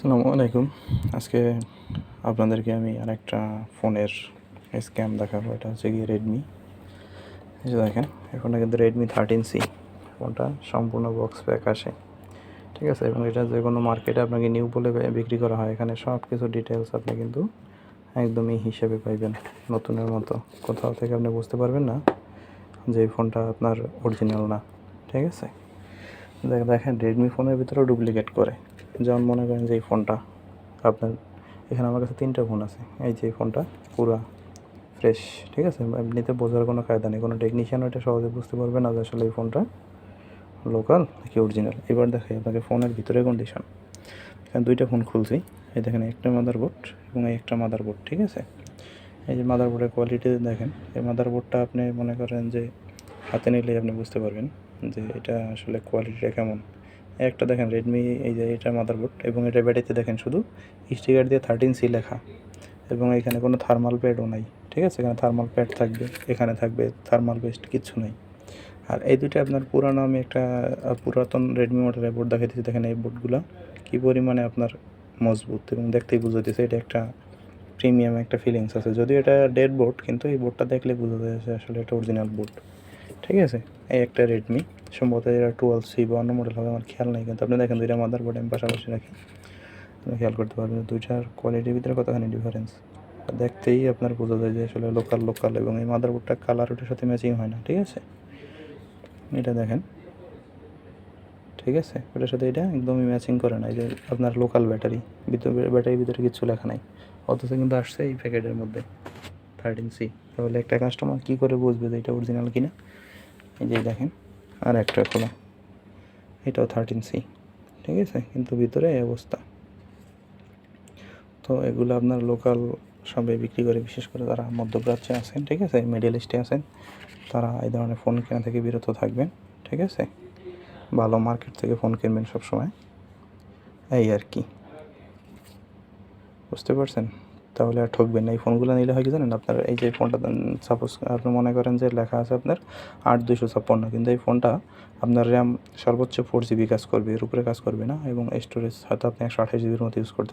আসসালামু আলাইকুম। আজকে আপনাদেরকে আমি আরেকটা ফোনের স্ক্যাম দেখাবো। এটা হচ্ছে গিয়ে রেডমি। এই যে দেখেন, এই ফোনটা কিন্তু রেডমি 13C। ফোনটা সম্পূর্ণ বক্স প্যাক আসে, ঠিক আছে? এবং এটা যে কোনো মার্কেটে আপনাকে নিউ বলে বিক্রি করা হয়। এখানে সব কিছু ডিটেলস আপনি কিন্তু একদমই হিসেবে পাইবেন, নতুনের মতো। কোথাও থেকে আপনি বুঝতে পারবেন না যে এই ফোনটা আপনার অরিজিনাল না, ঠিক আছে? দেখেন, রেডমি ফোনের ভিতরেও ডুপ্লিকেট করে। যেমন মনে করেন যে এই ফোনটা আপনার, এখানে আমার কাছে 3টা ফোন আছে। এই যে এই ফোনটা পুরা ফ্রেশ, ঠিক আছে? এমনিতে বোঝার কোনো কায়দা নেই, কোনো টেকনিশিয়ান ওইটা সহজে বুঝতে পারবে না যে আসলে এই ফোনটা লোকাল নাকি অরিজিনাল। এবার দেখে আপনাকে ফোনের ভিতরে কন্ডিশন। এখানে 2টা ফোন খুলছি। এই দেখেন, একটা মাদারবোর্ড এবং এই একটা মাদারবোর্ড, ঠিক আছে? এই যে মাদারবোর্ডের কোয়ালিটি দেখেন। এই মাদারবোর্ডটা আপনি মনে করেন যে হাতে নিলেই আপনি বুঝতে পারবেন যে এটা আসলে কোয়ালিটিটা কেমন। একটা দেখেন রেডমি, এই যে এটা মাদারবোর্ড, এবং এটা ব্যাটারিতে দেখেন শুধু স্টিকার দিয়ে 13C লেখা, এবং এখানে কোনো থার্মাল প্যাডও নাই, ঠিক আছে? এখানে থার্মাল প্যাড থাকবে, এখানে থাকবে থার্মাল পেস্ট, কিচ্ছু নেই। আর এই দুইটা আপনার পুরানো, আমি একটা পুরাতন রেডমি মডেলের বোর্ড দেখাইতেছি। দেখেন এই বোর্ডগুলো কী পরিমাণে আপনার মজবুত, এবং দেখতেই বুঝাইতেছে এটা একটা প্রিমিয়াম একটা ফিলিংস আছে। যদিও এটা ডেড বোর্ড, কিন্তু এই বোর্ডটা দেখলে বোঝা যাচ্ছে আসলে এটা অরিজিনাল বোর্ড, ঠিক আছে? এই একটা রেডমি, সম্ভবত এরা 12C বা অন্য মডেল হবে, আমার খেয়াল নেই। কিন্তু আপনি দেখেন 2টা মাদারবোর্ড আমি পাশাপাশি রাখি, আপনি খেয়াল করতে পারবেন 2টার কোয়ালিটির ভিতরে কতখানি ডিফারেন্স। দেখতেই আপনার বোঝা যায় যে আসলে লোকাল। এবং এই মাদারবোর্ডটার কালার ওটার সাথে ম্যাচিং হয় না, ঠিক আছে? এটা দেখেন, ঠিক আছে? ওটার সাথে এটা একদমই ম্যাচিং করে না। এই যে আপনার লোকাল ব্যাটারি, ব্যাটারির ভিতরে কিছু লেখা নাই, অথচ কিন্তু আসছে এই প্যাকেটের মধ্যে 13C। তাহলে একটা কাস্টমার কী করে বুঝবে যে এটা অরিজিনাল কিনা? এই যে দেখেন, আর একটা খোলা, এটাও 13C, ঠিক আছে? কিন্তু ভিতরে এই অবস্থা। তো এগুলো আপনার লোকাল সবে বিক্রি করে, বিশেষ করে যারা মধ্যপ্রাচ্যে আছেন, ঠিক আছে? মিডল ইস্টে আছেন, তারা এই ধরনের ফোন কেনা থেকে বিরত থাকবেন, ঠিক আছে? ভালো মার্কেট থেকে ফোন কিনবেন সবসময়, এই আর কি। বুঝতে পারছেন? তাহলে আর ঠকবেন না। এই ফোনগুলো নিলে হয় কি জানেন, আপনার এই যে ফোনটা সাপোজ আপনি মনে করেন যে লেখা আছে আপনার 8256, কিন্তু এই ফোনটা আপনার র্যাম সর্বোচ্চ 4GB কাজ করবে, এর উপরে কাজ করবে না, এবং স্টোরেজ হয়তো আপনি 128GBর মতো ইউজ করতে